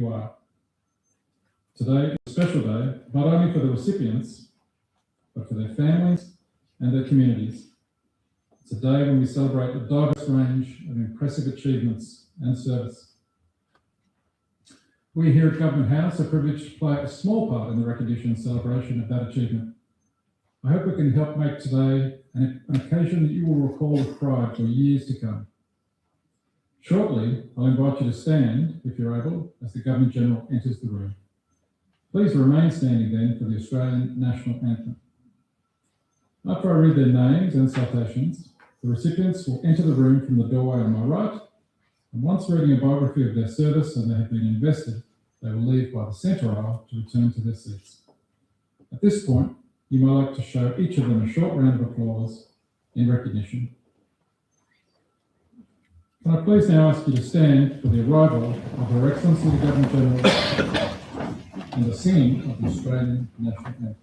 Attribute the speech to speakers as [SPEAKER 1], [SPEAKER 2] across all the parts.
[SPEAKER 1] you are. Today is a special day, not only for the recipients, but for their families and their communities. It's a day when we celebrate a diverse range of impressive achievements and service. We here at Government House are privileged to play a small part in the recognition and celebration of that achievement. I hope we can help make today an occasion that you will recall with pride for years to come. Shortly, I'll invite you to stand, if you're able, as the Government General enters the room. Please remain standing then for the Australian National Anthem. After I read their names and citations, the recipients will enter the room from the doorway on my right, and once reading a biography of their service and they have been invested, they will leave by the centre aisle to return to their seats. At this point, you may like to show each of them a short round of applause in recognition. Can I please now ask you to stand for the arrival of Her Excellency the Government General and the singing of the Australian National Anthem.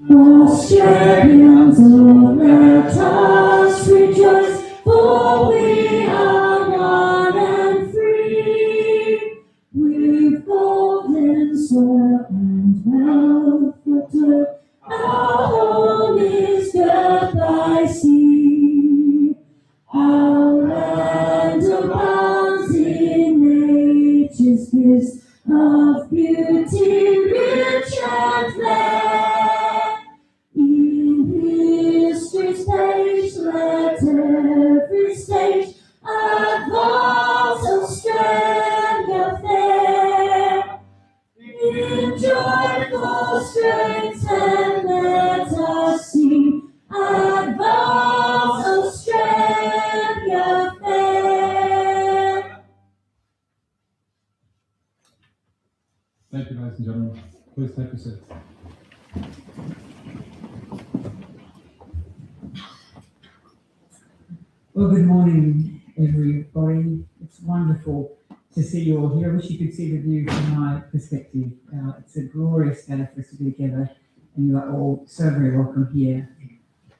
[SPEAKER 2] Australians, oh, let us rejoice, for we are one and free. With golden soil and wealth of dirt, our home is girt by sea. Our land abounds in nature's gifts of beauty, rich and fair. Let every stage advance Australia fair. In joyful strains and let us sing, advance Australia fair.
[SPEAKER 1] Thank you, ladies and gentlemen. Please take your seats.
[SPEAKER 3] Well, good morning, everybody. It's wonderful to see you all here. I wish you could see the view from my perspective. It's a glorious day for us to be together, and you are all so very welcome here.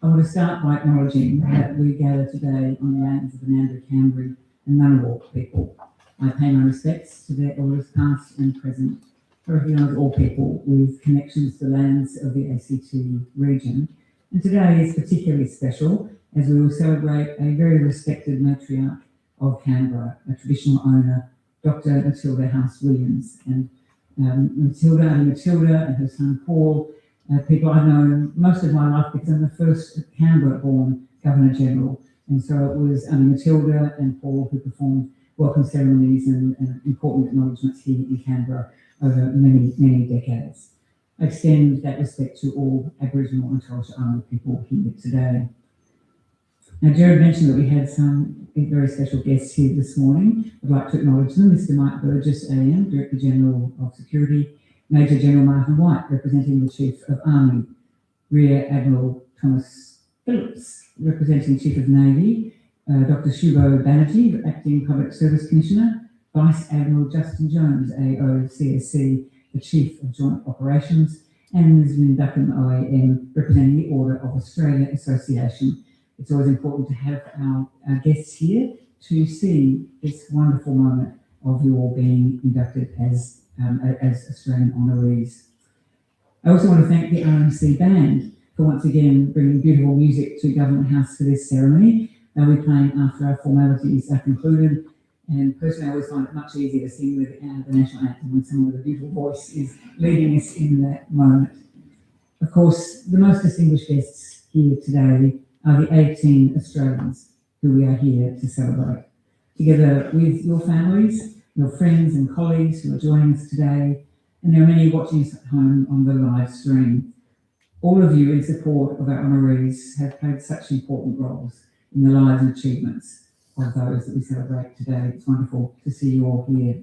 [SPEAKER 3] I want to start by acknowledging that we gather today on the lands of the Mandurah, Cambry and Ngunnawal people. I pay my respects to their elders past and present. I recognise all people with connections to the lands of the ACT region. And today is particularly special as we will celebrate a very respected matriarch of Canberra, a traditional owner, Dr. Matilda House-Williams. And Matilda and her son Paul, people I've known most of my life because I'm the first Canberra-born Governor-General. And so it was Matilda and Paul who performed welcome ceremonies and important acknowledgements here in Canberra over many, many decades. I extend that respect to all Aboriginal and Torres Strait Islander people here today. Now, Jared mentioned that we had some very special guests here this morning. I'd like to acknowledge them. Mr. Mike Burgess, AM, Director General of Security, Major General Martin White, representing the Chief of Army, Rear Admiral Thomas Phillips, representing Chief of Navy, Dr. Shubho Banerjee, Acting Public Service Commissioner, Vice Admiral Justin Jones, AO CSC, the Chief of Joint Operations, and Ms. Lynn Duckham, OAM, representing the Order of Australia Association. It's always important to have our guests here to see this wonderful moment of you all being inducted as Australian honorees. I also want to thank the RMC Band for once again bringing beautiful music to Government House for this ceremony. They'll be playing after our formalities are concluded, and personally I always find it much easier to sing with the National Anthem when someone with a beautiful voice is leading us in that moment. Of course, the most distinguished guests here today are the 18 Australians who we are here to celebrate. Together with your families, your friends and colleagues who are joining us today, and there are many watching us at home on the live stream. All of you in support of our honorees have played such important roles in the lives and achievements of those that we celebrate today. It's wonderful to see you all here.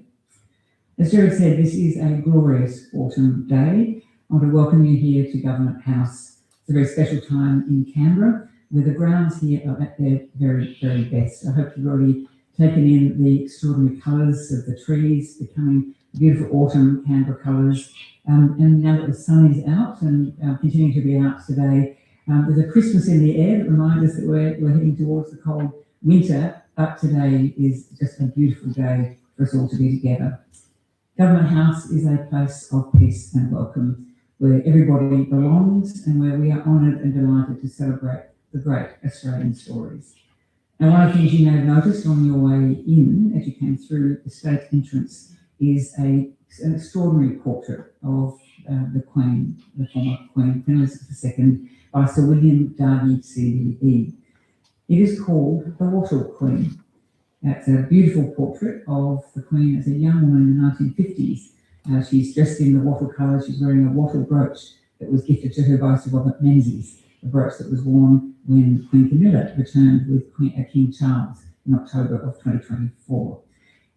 [SPEAKER 3] As Jared said, this is a glorious autumn day. I want to welcome you here to Government House. It's a very special time in Canberra, where the grounds here are at their very, very best. I hope you've already taken in the extraordinary colours of the trees, becoming beautiful autumn Canberra colours. And now that the sun is out and continuing to be out today, there's a Christmas in the air that reminds us that we're heading towards the cold winter, but today is just a beautiful day for us all to be together. Government House is a place of peace and welcome, where everybody belongs and where we are honoured and delighted to celebrate the great Australian stories. Now, one of the things you may have noticed on your way in, as you came through the state entrance, is an extraordinary portrait of the Queen, the former Queen Elizabeth II, by Sir William Darby CBE. It is called The Wattle Queen. It's a beautiful portrait of the Queen as a young woman in the 1950s. She's dressed in the wattle colours. She's wearing a wattle brooch that was gifted to her by Sir Robert Menzies, the brooch that was worn when Queen Camilla returned with King Charles in October of 2024.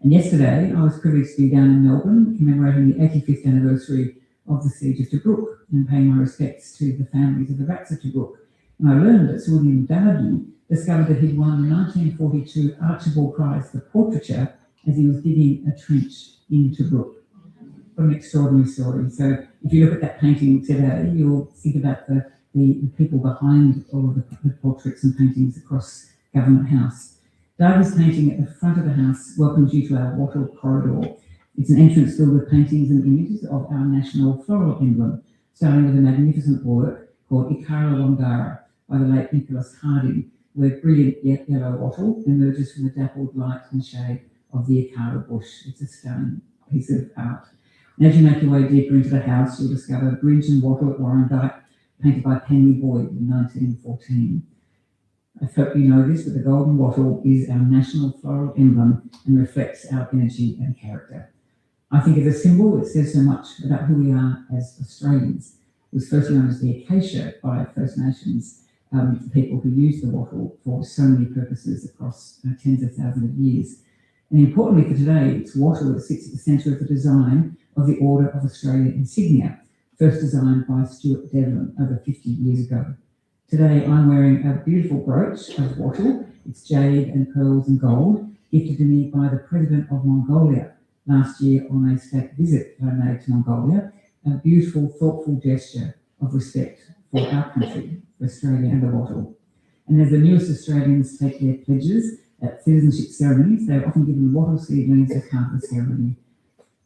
[SPEAKER 3] And yesterday, I was privileged to be down in Melbourne commemorating the 85th anniversary of the Siege of Tobruk and paying my respects to the families of the rats of Tobruk. And I learned that Sir William Darby discovered that he'd won the 1942 Archibald Prize for portraiture as he was digging a trench in Tobruk. What an extraordinary story. So if you look at that painting today, you'll think about the people behind all of the portraits and paintings across Government House. Darby's painting at the front of the house welcomes you to our wattle corridor. It's an entrance filled with paintings and images of our national floral emblem, starting with a magnificent work called Ikara Wangara by the late Nicholas Harding, where brilliant yellow wattle emerges from the dappled light and shade of the Ikara bush. It's a stunning piece of art. And as you make your way deeper into the house, you'll discover Bridge and Wattle at Warrandyte, painted by Penry Boyd in 1914. I hope you know this, but the golden wattle is our national floral emblem and reflects our energy and character. I think as a symbol, it says so much about who we are as Australians. It was first known as the acacia by First Nations people who used the wattle for so many purposes across tens of thousands of years. And importantly for today, it's wattle that sits at the centre of the design of the Order of Australia insignia, first designed by Stuart Devlin over 50 years ago. Today, I'm wearing a beautiful brooch of wattle. It's jade and pearls and gold, gifted to me by the President of Mongolia last year on a state visit I made to Mongolia, a beautiful, thoughtful gesture of respect for our country, for Australia and the wattle. And as the newest Australians take their pledges at citizenship ceremonies, they're often given wattle seedlings as part of the ceremony.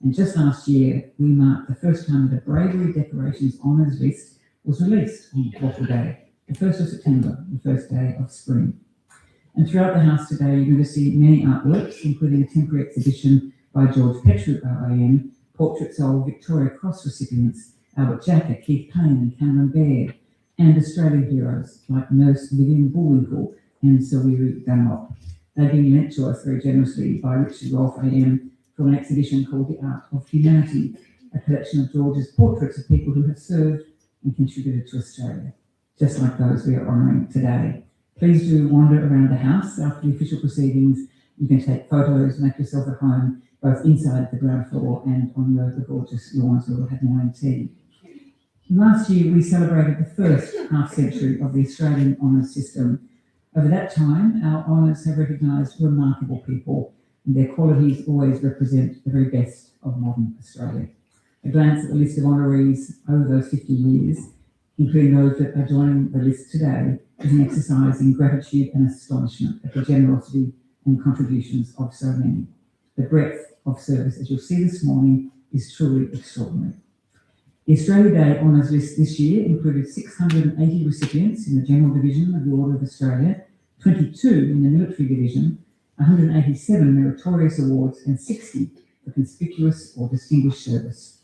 [SPEAKER 3] And just last year, we marked the first time that a Bravery Decorations Honours list was released on Wattle Day, the 1st of September, the first day of spring. And throughout the house today, you're going to see many artworks, including a temporary exhibition by George Petru, OAM, portraits of Victoria Cross recipients, Albert Jacker, Keith Payne and Cameron Baird, and Australian heroes like Nurse Vivian Bullwinkle and Sawiri Dunlop. They've been lent to us very generously by Richard Rolfe AM from an exhibition called The Art of Humanity, a collection of George's portraits of people who have served and contributed to Australia, just like those we are honouring today. Please do wander around the house after the official proceedings. You can take photos, make yourself at home, both inside the ground floor and on the gorgeous lawns where we'll have morning tea. Last year, we celebrated the first half century of the Australian honours system. Over that time, our honours have recognised remarkable people, and their qualities always represent the very best of modern Australia. A glance at the list of honorees over those 50 years, including those that are joining the list today, is an exercise in gratitude and astonishment at the generosity and contributions of so many. The breadth of service, as you'll see this morning, is truly extraordinary. The Australia Day Honours list this year included 680 recipients in the General Division of the Order of Australia, 22 in the Military Division, 187 meritorious awards, and 60 for conspicuous or distinguished service.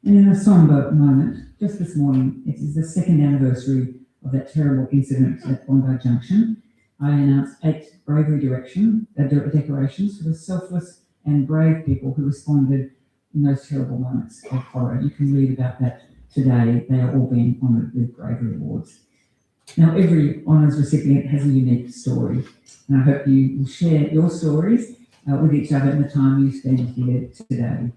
[SPEAKER 3] And in a sombre moment, just this morning, it is the second anniversary of that terrible incident at Bondi Junction. I announced 8 bravery decorations for the selfless and brave people who responded in those terrible moments of horror. You can read about that today. They are all being honoured with bravery awards. Now, every honours recipient has a unique story, and I hope you will share your stories with each other in the time you spend here today.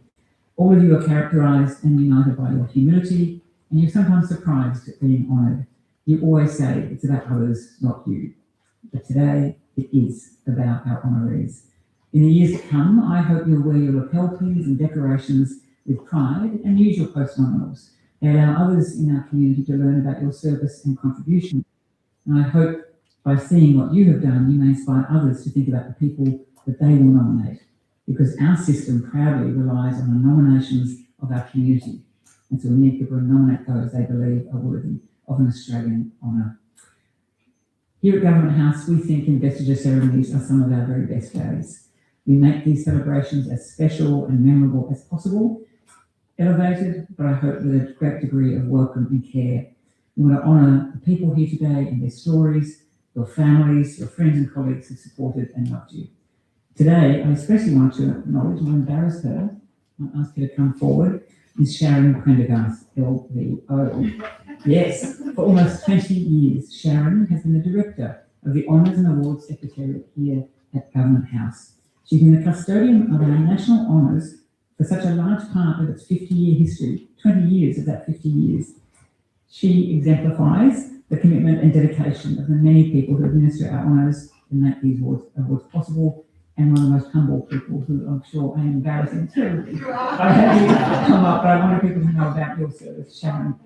[SPEAKER 3] All of you are characterised and united by your humility, and you're sometimes surprised at being honoured. You always say it's about others, not you. But today, it is about our honorees. In the years to come, I hope you'll wear your lapel pins and decorations with pride and use your post-nominals. They allow others in our community to learn about your service and contribution. And I hope by seeing what you have done, you may inspire others to think about the people that they will nominate, because our system proudly relies on the nominations of our community. And so we need people to nominate those they believe are worthy of an Australian honour. Here at Government House, we think investiture ceremonies are some of our very best days. We make these celebrations as special and memorable as possible, elevated, but I hope with a great degree of welcome and care. We want to honour the people here today and their stories, your families, your friends and colleagues who supported and loved you. Today, I especially want to acknowledge and embarrass her. I'll ask her to come forward. Ms. Sharon Prendergast, LVO. Yes, for almost 20 years, Sharon has been the Director of the Honours and Awards Secretariat here at Government House. She's been the custodian of our national honours for such a large part of its 50-year history, 20 years of that 50 years. She exemplifies the commitment and dedication of the many people who administer our honours and make these awards possible, and one of the most humble people who I'm sure I am embarrassing terribly. I had you come up, but I wanted people to know about your service, Sharon.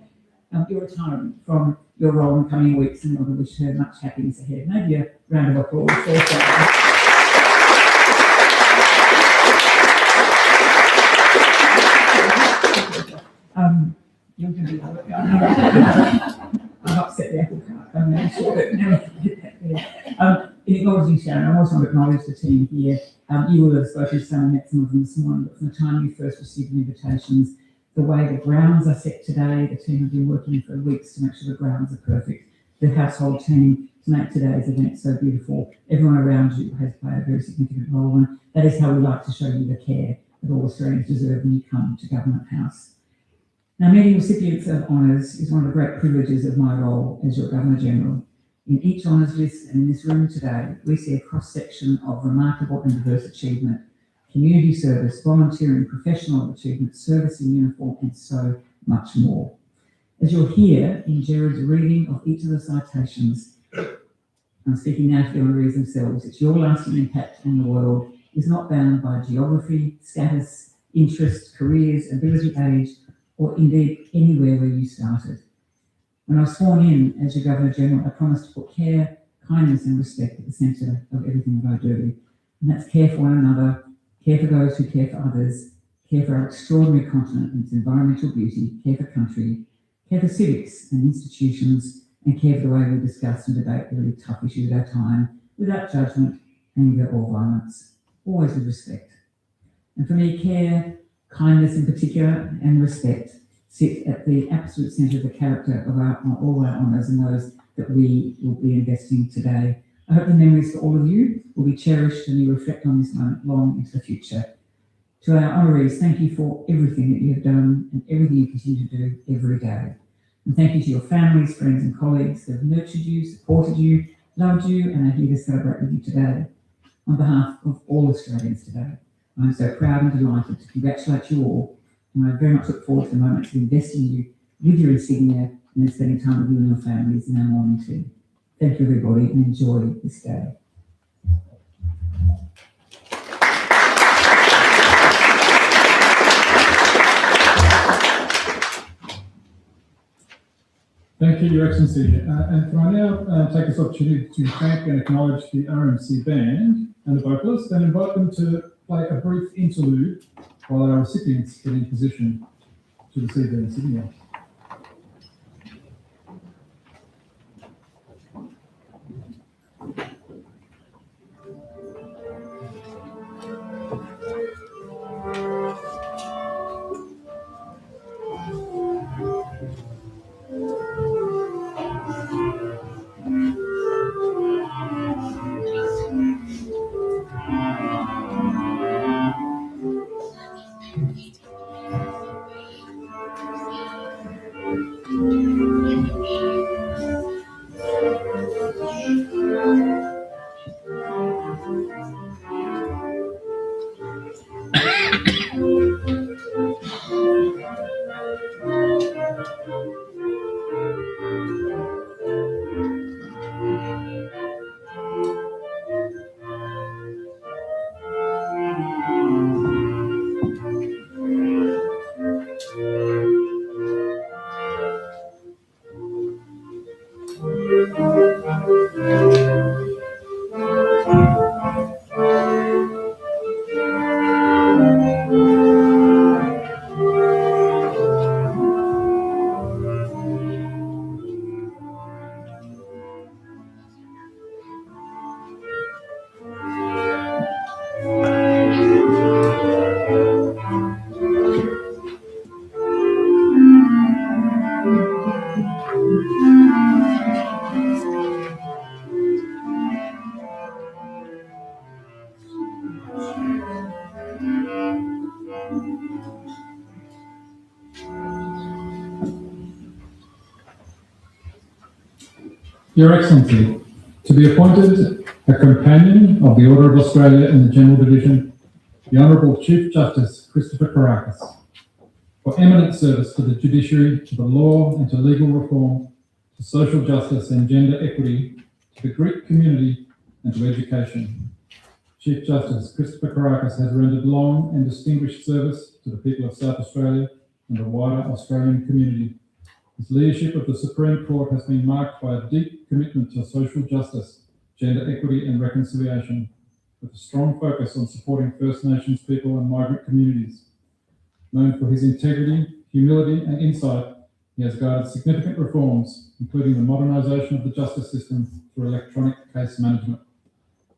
[SPEAKER 3] Your retirement from your role in coming weeks, and I wish her much happiness ahead. Maybe a round of applause for Sharon. You're going to be I'm upset the apple cart. I'm sure that now we can get that there. In acknowledging Sharon, I also want to acknowledge the team here. You will have spoken to some, met some of them this morning, but from the time you first received the invitations, the way the grounds are set today, the team have been working for weeks to make sure the grounds are perfect. The household team to make today's event so beautiful. Everyone around you has played a very significant role, and that is how we like to show you the care that all Australians deserve when you come to Government House. Now, meeting recipients of honours is one of the great privileges of my role as your Governor-General. In each honours list and in this room today, we see a cross-section of remarkable and diverse achievement, community service, volunteering, professional achievement, service in uniform, and so much more. As you'll hear in Gerard's reading of each of the citations, I'm speaking now to the honorees themselves, it's your lasting impact in the world is not bound by geography, status, interest, careers, ability, age, or indeed anywhere where you started. When I was sworn in as your Governor-General, I promised to put care, kindness and respect at the centre of everything that I do. And that's care for one another, care for those who care for others, care for our extraordinary continent and its environmental beauty, care for country, care for civics and institutions, and care for the way we discuss and debate the really tough issues of our time, without judgment, anger or violence, always with respect. And for me, care, kindness in particular, and respect sit at the absolute centre of the character of all our honours and those that we will be investing today. I hope the memories for all of you will be cherished and you reflect on this moment long into the future. To our honorees, thank you for everything that you have done and everything you continue to do every day. And thank you to your families, friends and colleagues that have nurtured you, supported you, loved you, and are here to celebrate with you today. On behalf of all Australians today, I'm so proud and delighted to congratulate you all, and I very much look forward to the moment to investing you with your insignia and then spending time with you and your families in our morning tea. Thank you, everybody, and enjoy this day.
[SPEAKER 1] Thank you, Your Excellency. And can I now take this opportunity to thank and acknowledge the RMC band and the vocalists and invite them to play a brief interlude while our recipients get in position to receive their insignia. Your Excellency, to be appointed a Companion of the Order of Australia in the General Division, the Honourable Chief Justice Christopher Kourakis, for eminent service to the judiciary, to the law and to legal reform, to social justice and gender equity, to the Greek community and to education. Chief Justice Christopher Kourakis has rendered long and distinguished service to the people of South Australia and the wider Australian community. His leadership of the Supreme Court has been marked by a deep commitment to social justice, gender equity and reconciliation, with a strong focus on supporting First Nations people and migrant communities. Known for his integrity, humility and insight, he has guided significant reforms, including the modernisation of the justice system through electronic case management.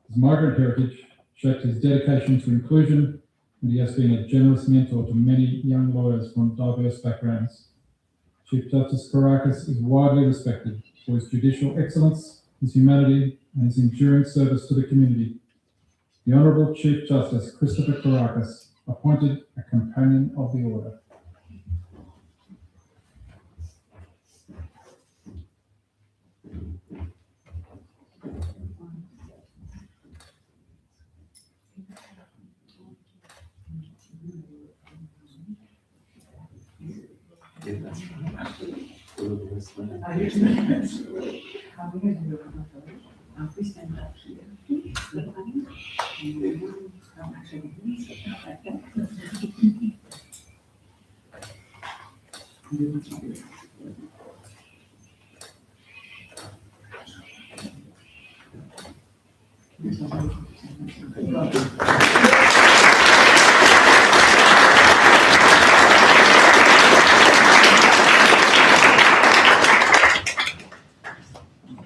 [SPEAKER 1] His migrant heritage shaped his dedication to inclusion, and he has been a generous mentor to many young lawyers from diverse backgrounds. Chief Justice Kourakis is widely respected for his judicial excellence, his humanity, and his enduring service to the community. The Honourable Chief Justice Christopher Kourakis, appointed a Companion of the Order.
[SPEAKER 3] We stand up here.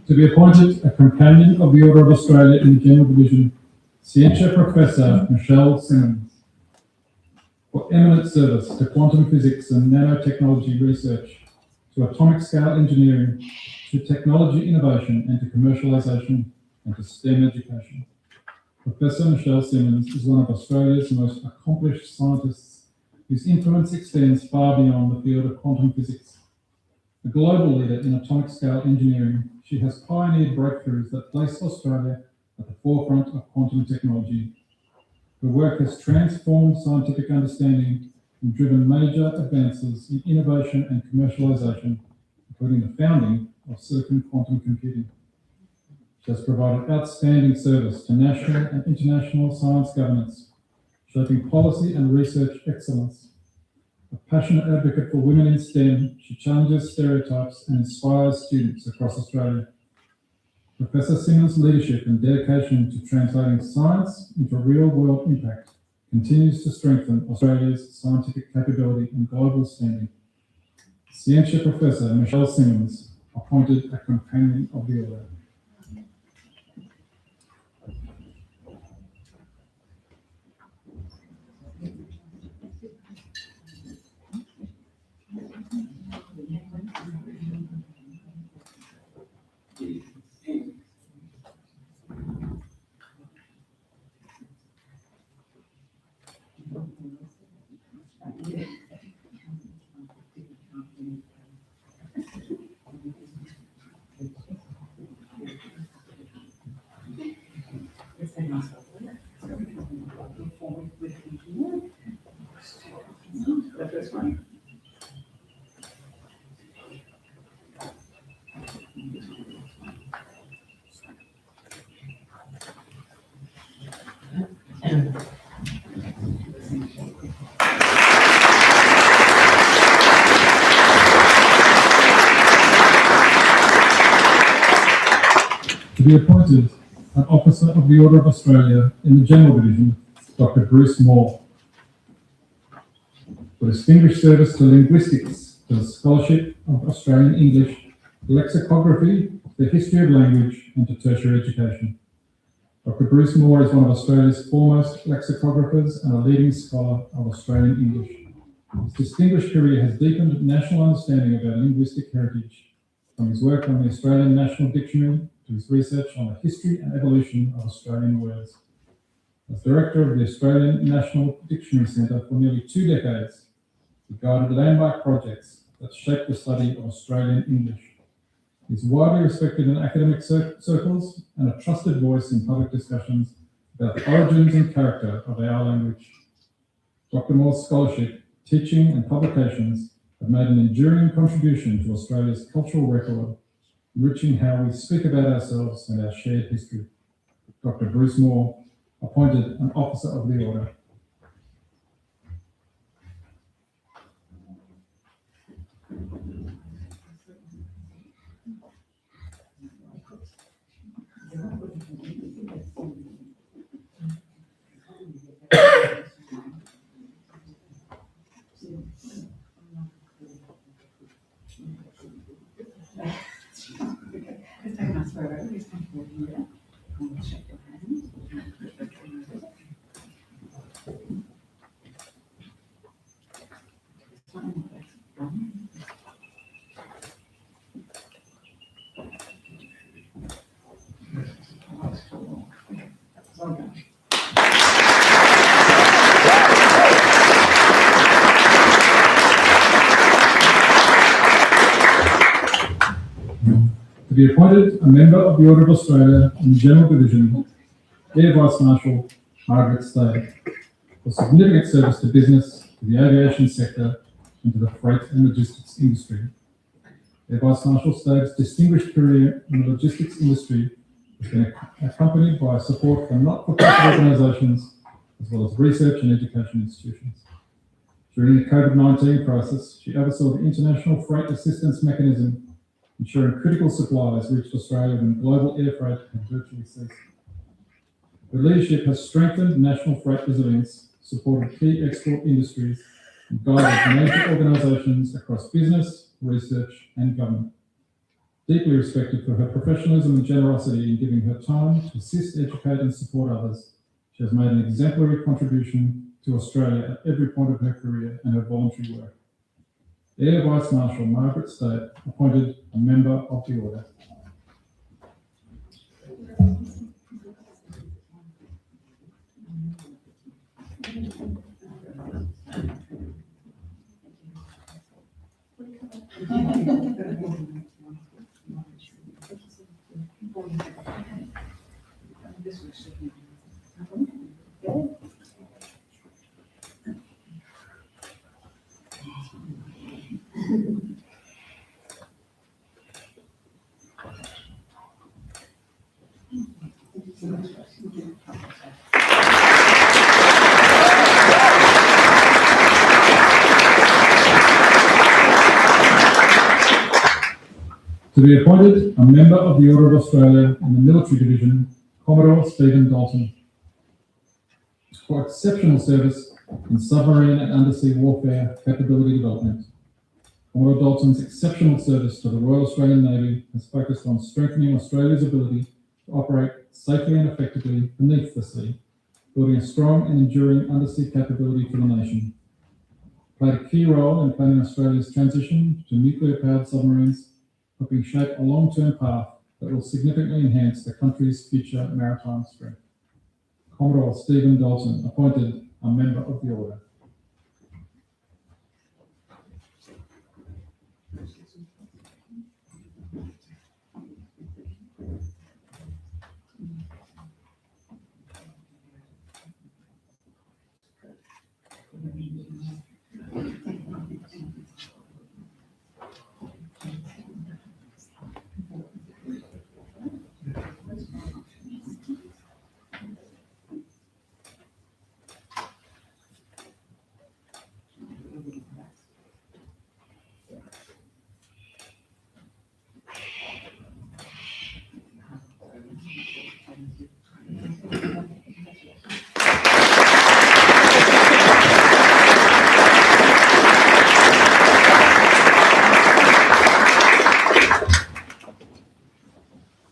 [SPEAKER 1] To be appointed a Companion of the Order of Australia in the General Division, Scientia Professor Michelle Simmons, for eminent service to quantum physics and nanotechnology research, to atomic scale engineering, to technology innovation and to commercialisation, and to STEM education. Professor Michelle Simmons is one of Australia's most accomplished scientists whose influence extends far beyond the field of quantum physics. A global leader in atomic scale engineering, she has pioneered breakthroughs that place Australia at the forefront of quantum technology. Her work has transformed scientific understanding and driven major advances in innovation and commercialisation, including the founding of silicon quantum computing. She has provided outstanding service to national and international science governance, shaping policy and research excellence. A passionate advocate for women in STEM, she challenges stereotypes and inspires students across Australia. Professor Simmons' leadership and dedication to translating science into real-world impact continues to strengthen Australia's scientific capability and global standing. Scientia Professor Michelle Simmons, appointed a Companion of the Order.
[SPEAKER 3] The first one.
[SPEAKER 1] To be appointed an Officer of the Order of Australia in the General Division, Dr. Bruce Moore, for distinguished service to linguistics, to the scholarship of Australian English, lexicography, the history of language, and to tertiary education. Dr. Bruce Moore is one of Australia's foremost lexicographers and a leading scholar of Australian English. His distinguished career has deepened national understanding of our linguistic heritage, from his work on the Australian National Dictionary to his research on the history and evolution of Australian words. As Director of the Australian National Dictionary Centre for nearly 2 decades, he guided landmark projects that shaped the study of Australian English. He is widely respected in academic circles and a trusted voice in public discussions about the origins and character of our language. Dr. Moore's scholarship, teaching and publications have made an enduring contribution to Australia's cultural record, enriching how we speak about ourselves and our shared history. Dr. Bruce Moore, appointed an Officer of the Order. To be appointed a member of the Order of Australia in the General Division, Air Vice Marshal Margaret Stade, for significant service to business, to the aviation sector, and to the freight and logistics industry. Air Vice Marshal Stade's distinguished career in the logistics industry has been accompanied by support from not-for-profit organisations, as well as research and education institutions. During the COVID-19 crisis, she oversaw the International Freight Assistance Mechanism, ensuring critical supplies reached Australia when global air freight had virtually ceased. Her leadership has strengthened national freight resilience, supported key export industries, and guided major organisations across business, research, and government. Deeply respected for her professionalism and generosity in giving her time to assist, educate, and support others, she has made an exemplary contribution to Australia at every point of her career and her voluntary work. Air Vice Marshal Margaret Stade, appointed a member of the Order. To be appointed a member of the Order of Australia in the Military Division, Commodore Stephen Dalton, for exceptional service in submarine and undersea warfare capability development. Commodore Dalton's exceptional service to the Royal Australian Navy has focused on strengthening Australia's ability to operate safely and effectively beneath the sea, building a strong and enduring undersea capability for the nation. Played a key role in planning Australia's transition to nuclear-powered submarines, helping shape a long-term path that will significantly enhance the country's future maritime strength. Commodore Stephen Dalton, appointed a member of the Order.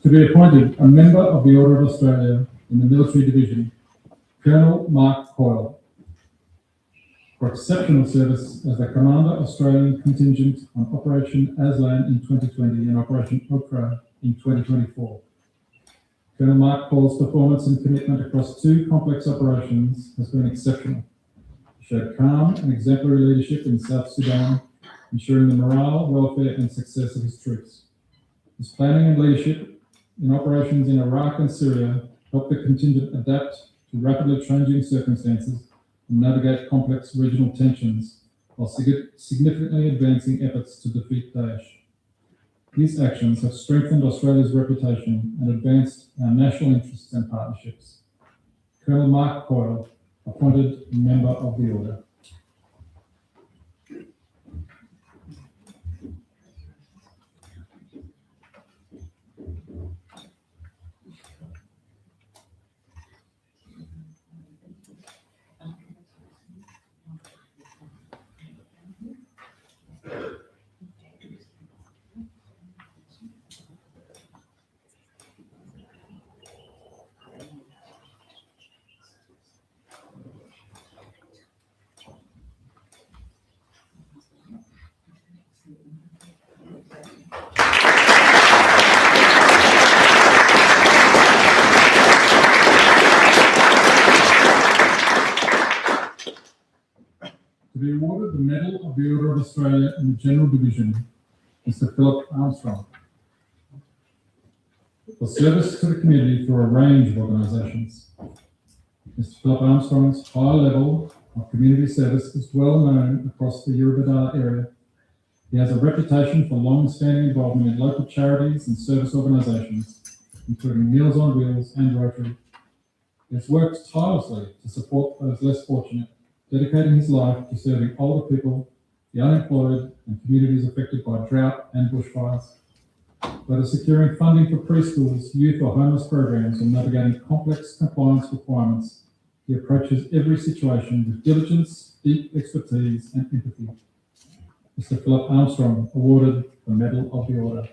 [SPEAKER 1] To be appointed a member of the Order of Australia in the Military Division, Colonel Mark Coyle, for exceptional service as the Commander Australian Contingent on Operation Aslan in 2020 and Operation Okra in 2024. Colonel Mark Coyle's performance and commitment across two complex operations has been exceptional. He showed calm and exemplary leadership in South Sudan, ensuring the morale, welfare and success of his troops. His planning and leadership in operations in Iraq and Syria helped the contingent adapt to rapidly changing circumstances and navigate complex regional tensions while significantly advancing efforts to defeat Daesh. These actions have strengthened Australia's reputation and advanced our national interests and partnerships. Colonel Mark Coyle, appointed member of the Order. To be awarded the Medal of the Order of Australia in the General Division, Mr. Philip Armstrong, for service to the community through a range of organisations. Mr. Philip Armstrong's high level of community service is well known across the Eurobodalla area. He has a reputation for long-standing involvement in local charities and service organisations, including Meals on Wheels and Rotary. He has worked tirelessly to support those less fortunate, dedicating his life to serving older people, the unemployed, and communities affected by drought and bushfires. Whether securing funding for preschools, youth or homeless programs, or navigating complex compliance requirements, he approaches every situation with diligence, deep expertise, and empathy. Mr. Philip Armstrong, awarded the Medal of the Order.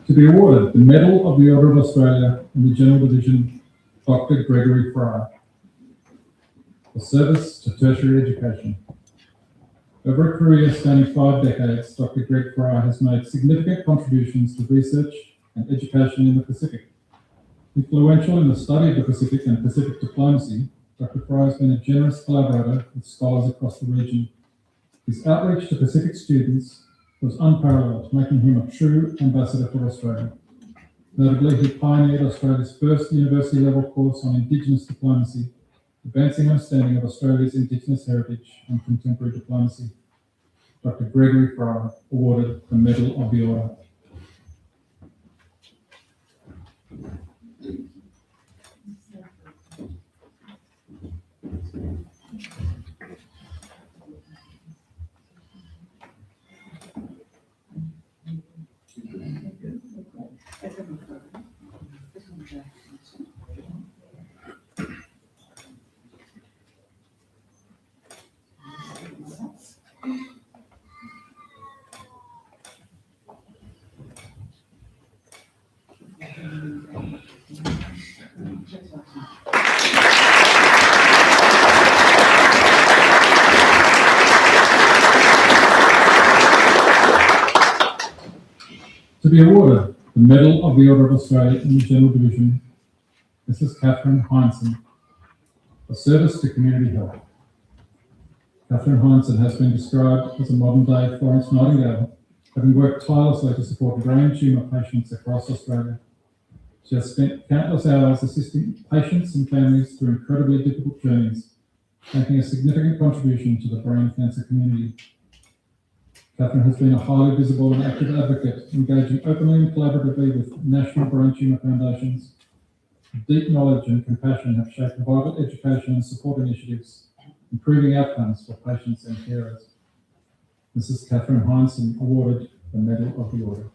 [SPEAKER 1] To be awarded the Medal of the Order of Australia in the General Division, Dr. Gregory Fry, for service to tertiary education. Over a career spanning 5 decades, Dr. Greg Fry has made significant contributions to research and education in the Pacific. Influential in the study of the Pacific and Pacific diplomacy, Dr. Fry has been a generous collaborator with scholars across the region. His outreach to Pacific students was unparalleled, making him a true ambassador for Australia. Notably, he pioneered Australia's first university-level course on Indigenous diplomacy, advancing understanding of Australia's Indigenous heritage and contemporary diplomacy. Dr. Gregory Fry, awarded the Medal of the Order. To be awarded the Medal of the Order of Australia in the General Division, Mrs. Catherine Heinsohn, for service to community health. Catherine Heinsohn has been described as a modern-day Florence Nightingale, having worked tirelessly to support brain tumour patients across Australia. She has spent countless hours assisting patients and families through incredibly difficult journeys, making a significant contribution to the brain cancer community. Catherine has been a highly visible and active advocate, engaging openly and collaboratively with national brain tumour foundations. deep knowledge and compassion have shaped vital education and support initiatives, improving outcomes for patients and carers. Mrs. Catherine Heinson awarded the Medal of the Order.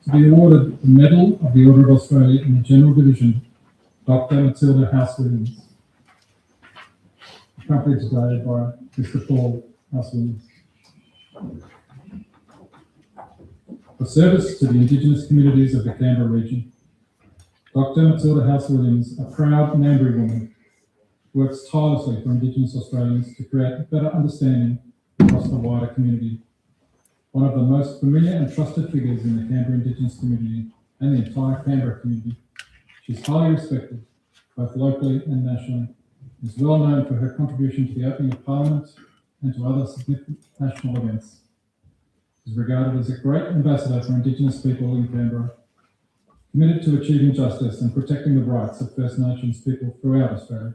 [SPEAKER 1] To be awarded the Medal of the Order of Australia in the General Division, Dr. Matilda House-Williams, accompanied today by Mr. Paul House-Williams. For service to the Indigenous communities of the Canberra region, Dr. Matilda House-Williams, a proud Ngambri woman, works tirelessly for Indigenous Australians to create better understanding across the wider community. One of the most familiar and trusted figures in the Canberra Indigenous community and the entire Canberra community, she's highly respected, both locally and nationally, and is well known for her contribution to the opening of Parliament and to other significant national events. She is regarded as a great ambassador for Indigenous people in Canberra, committed to achieving justice and protecting the rights of First Nations people throughout Australia.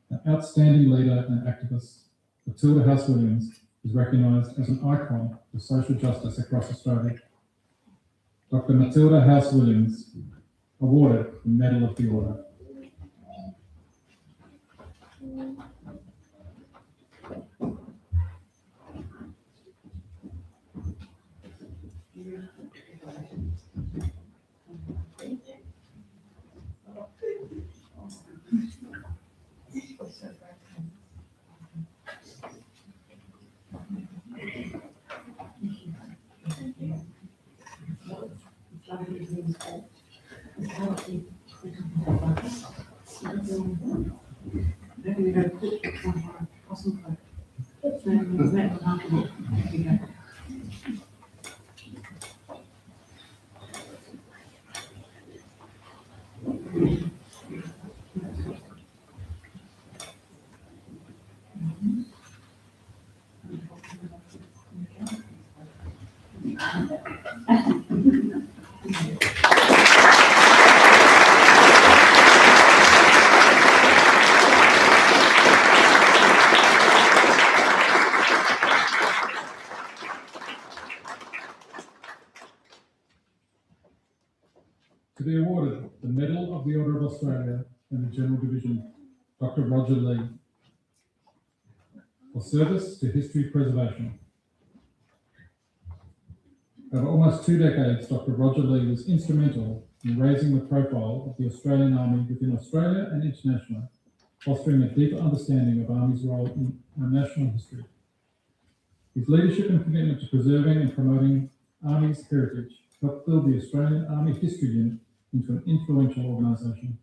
[SPEAKER 1] An outstanding leader and activist, Matilda House-Williams is recognised as an icon of social justice across Australia. Dr. Matilda House-Williams, awarded the Medal of the Order. To be awarded the Medal of the Order of Australia in the General Division, Dr. Roger Lee, for service to history preservation. Over almost 2 decades, Dr. Roger Lee was instrumental in raising the profile of the Australian Army within Australia and internationally, fostering a deeper understanding of Army's role in our national history. His leadership and commitment to preserving and promoting Army's heritage helped build the Australian Army History Unit into an influential organisation.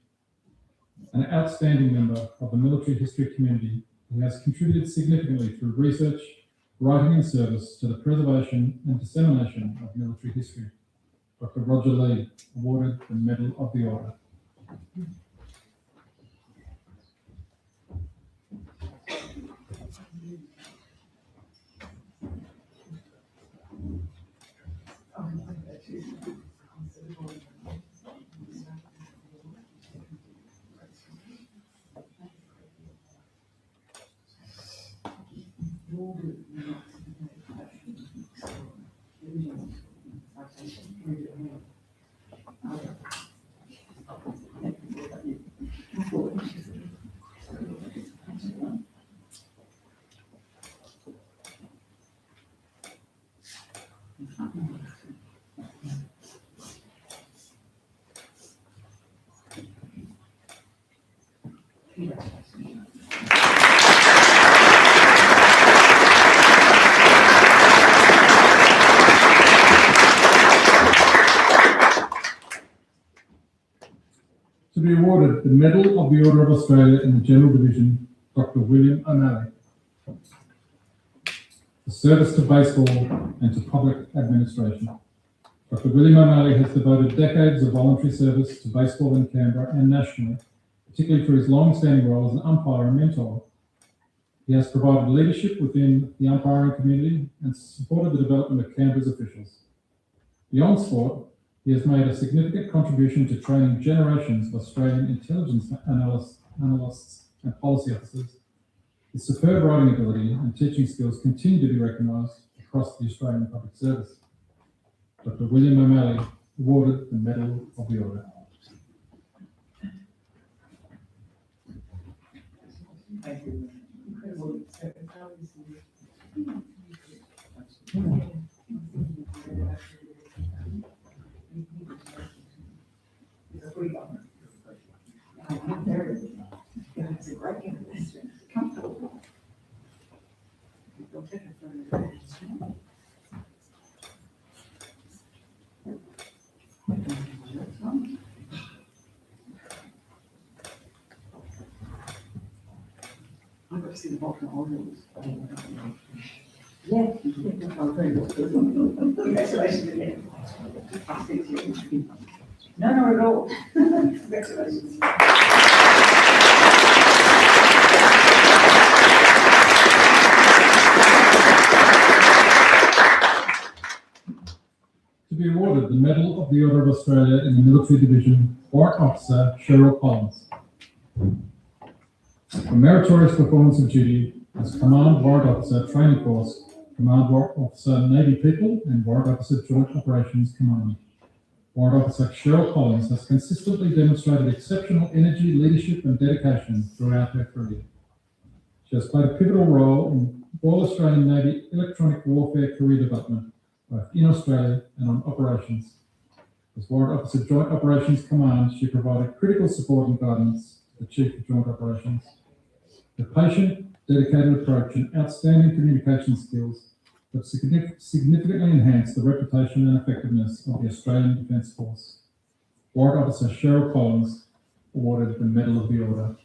[SPEAKER 1] An outstanding member of the military history community who has contributed significantly through research, writing and service to the preservation and dissemination of military history. Dr. Roger Lee, awarded the Medal of the Order. To be awarded the Medal of the Order of Australia in the General Division, Dr. William O'Malley. For service to baseball and to public administration. Dr. William O'Malley has devoted decades of voluntary service to baseball in Canberra and nationally, particularly through his long-standing role as an umpire and mentor. He has provided leadership within the umpiring community and supported the development of Canberra's officials. Beyond sport, he has made a significant contribution to training generations of Australian intelligence analysts and policy officers. His superb writing ability and teaching skills continue to be recognised across the Australian public service. Dr. William O'Malley awarded the Medal of the Order.
[SPEAKER 3] Thank you. Incredible. It's a great game. It's comfortable. Don't take it from the I've got to see the bottom of yeah, congratulations again. No, not at all. Congratulations.
[SPEAKER 1] To be awarded the Medal of the Order of Australia in the Military Division, Warrant Officer Cheryl Collins. For meritorious performance of duty as Command Warrant Officer Training Course, Command Warrant Officer Navy People and Warrant Officer Joint Operations Command. Warrant Officer Cheryl Collins has consistently demonstrated exceptional energy, leadership and dedication throughout her career. She has played a pivotal role in Royal Australian Navy electronic warfare career development, both in Australia and on operations. As Warrant Officer Joint Operations Command, she provided critical support and guidance to the Chief of Joint Operations. Her patient, dedicated approach and outstanding communication skills have significantly enhanced the reputation and effectiveness of the Australian Defence Force. Warrant Officer Cheryl Collins awarded the Medal of the Order.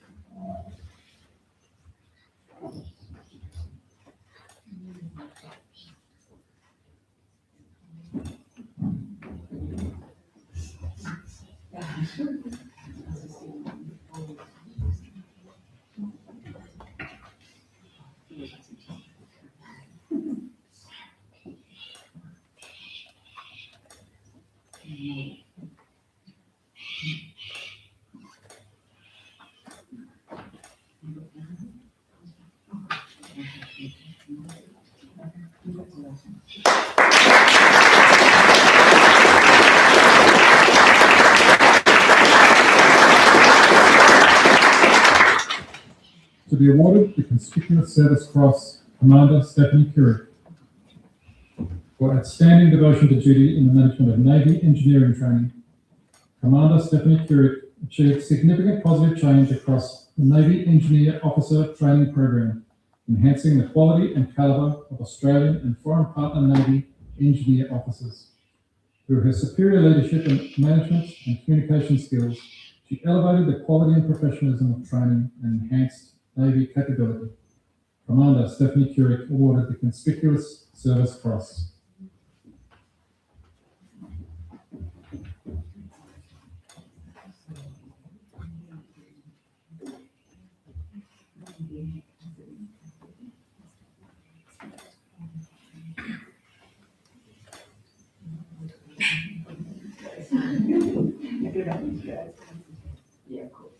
[SPEAKER 1] To be awarded the Conspicuous Service Cross, Commander Stephanie Currick. For outstanding devotion to duty in the management of Navy engineering training, Commander Stephanie Currick achieved significant positive change across the Navy Engineer Officer Training Program, enhancing the quality and calibre of Australian and foreign partner Navy engineer officers. Through her superior leadership and management and communication skills, she elevated the quality and professionalism of training and enhanced Navy capability. Commander Stephanie Currick awarded the Conspicuous Service Cross.
[SPEAKER 3] Yeah, of course.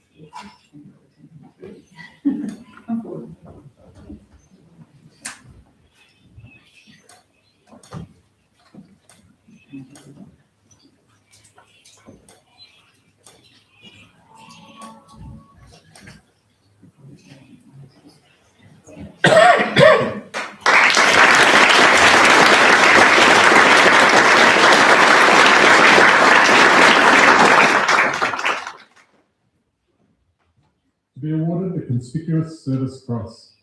[SPEAKER 1] To be awarded the Conspicuous Service Cross,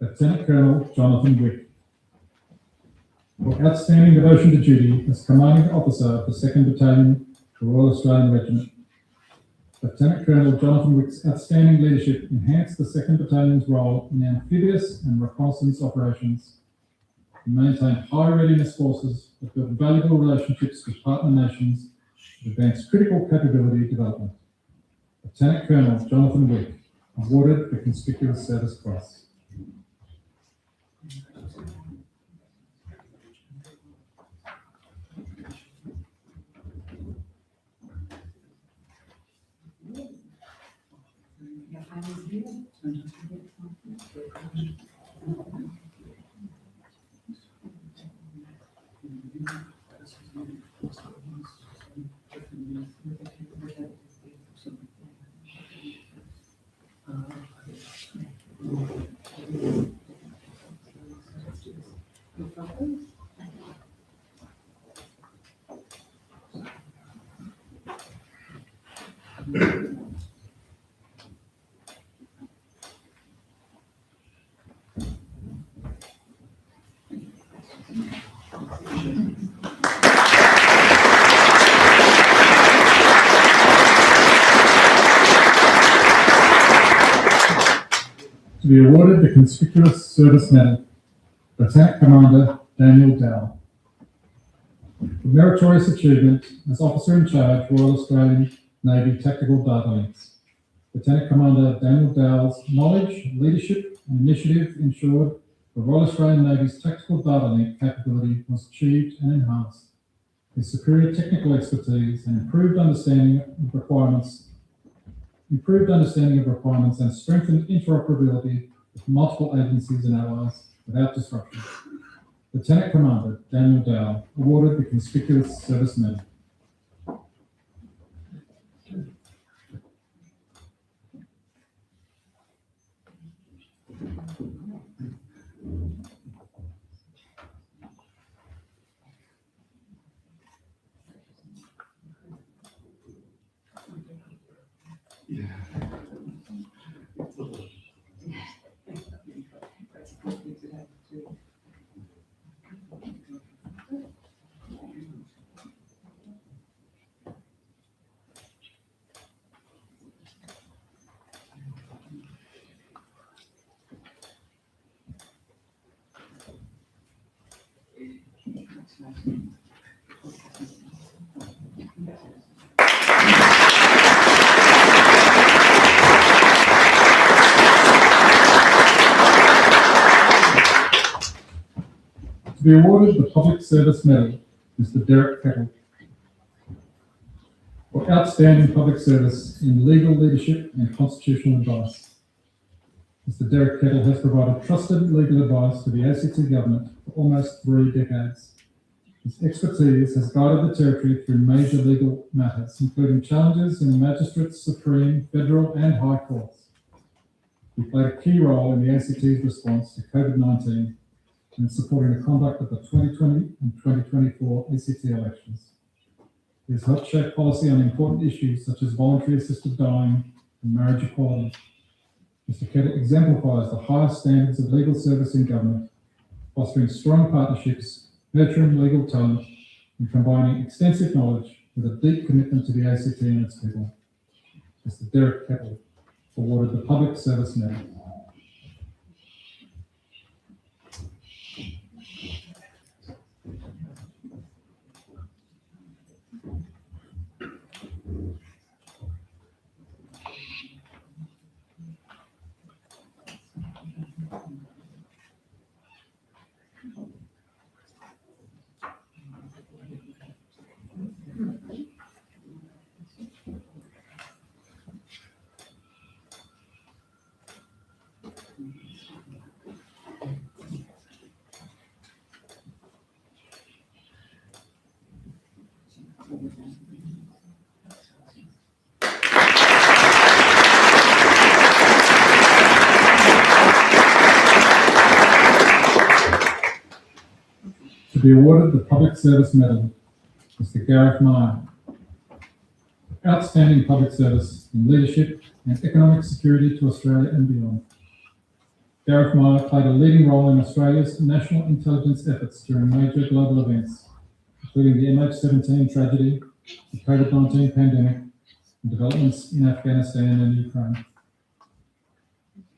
[SPEAKER 1] Lieutenant Colonel Jonathan Wick. For outstanding devotion to duty as Commanding Officer of the 2nd Battalion, the Royal Australian Regiment. Lieutenant Colonel Jonathan Wick's outstanding leadership enhanced the 2nd Battalion's role in amphibious and reconnaissance operations, and maintained high readiness forces that built valuable relationships with partner nations to advance critical capability development. Lieutenant Colonel Jonathan Wick, awarded the Conspicuous Service Cross. To be awarded the Conspicuous Service Medal, Lieutenant Commander Daniel Dow. For meritorious achievement as Officer in Charge, Royal Australian Navy Tactical Data Links. Lieutenant Commander Daniel Dow's knowledge, leadership and initiative ensured the Royal Australian Navy's tactical data link capability was achieved and enhanced. His superior technical expertise and improved understanding of requirements and strengthened interoperability with multiple agencies and allies without disruption. Lieutenant Commander Daniel Dow, awarded the Conspicuous Service Medal. To be awarded the Public Service Medal, Mr. Derek Kettle. For outstanding public service in legal leadership and constitutional advice. Mr. Derek Kettle has provided trusted legal advice to the ACT government for almost 3 decades. His expertise has guided the Territory through major legal matters, including challenges in the Magistrates, Supreme, Federal and High Courts. He played a key role in the ACT's response to COVID-19 and supporting the conduct of the 2020 and 2024 ACT elections. He has helped shape policy on important issues such as voluntary assisted dying and marriage equality. Mr. Kettle exemplifies the highest standards of legal service in government, fostering strong partnerships, nurturing legal talent, and combining extensive knowledge with a deep commitment to the ACT and its people. Mr. Derek Kettle, awarded the Public Service Medal. To be awarded the Public Service Medal, Mr. Gareth Meyer. Outstanding public service in leadership and economic security to Australia and beyond. Gareth Meyer played a leading role in Australia's national intelligence efforts during major global events, including the MH17 tragedy, the COVID-19 pandemic, and developments in Afghanistan and Ukraine.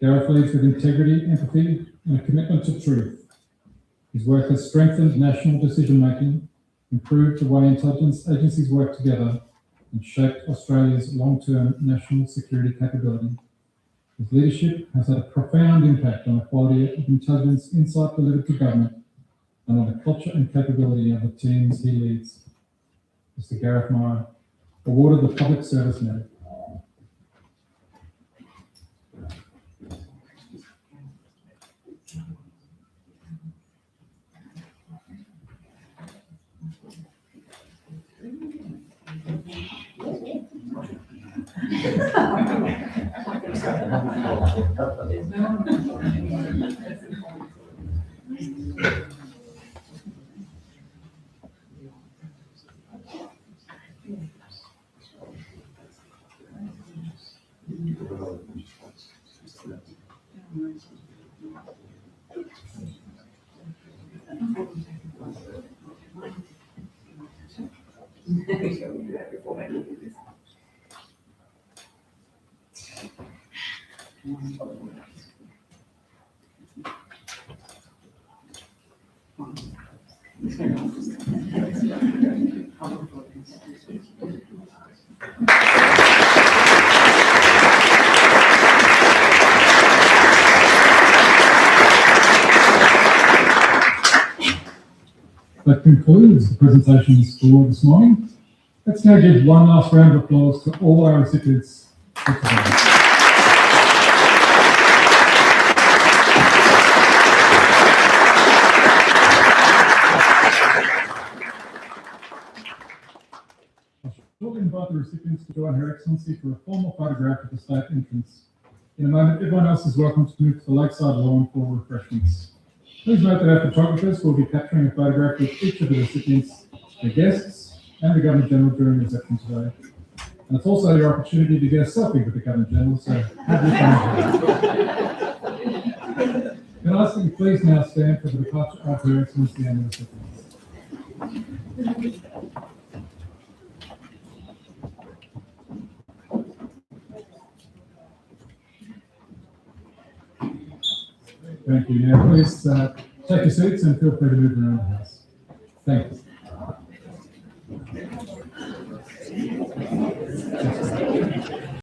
[SPEAKER 1] Gareth leads with integrity, empathy, and a commitment to truth. His work has strengthened national decision-making, improved the way intelligence agencies work together, and shaped Australia's long-term national security capability. His leadership has had a profound impact on the quality of intelligence insight delivered to government and on the culture and capability of the teams he leads. Mr. Gareth Meyer, awarded the Public Service Medal. That concludes the presentations for this morning. Let's now give one last round of applause to all our recipients for today. I shortly invite the recipients to join Her Excellency for a formal photograph at the state entrance. In a moment, everyone else is welcome to move to the lakeside lawn for refreshments. Please note that our photographers will be capturing a photograph with each of the recipients, their guests, and the Governor-General during the reception today. And it's also your opportunity to get a selfie with the Governor-General, so have your fun. Can I ask that you please now stand for the departure of Her Excellency and the recipients. Thank you. Now, please take your seats and feel free to move around the house. Thank you.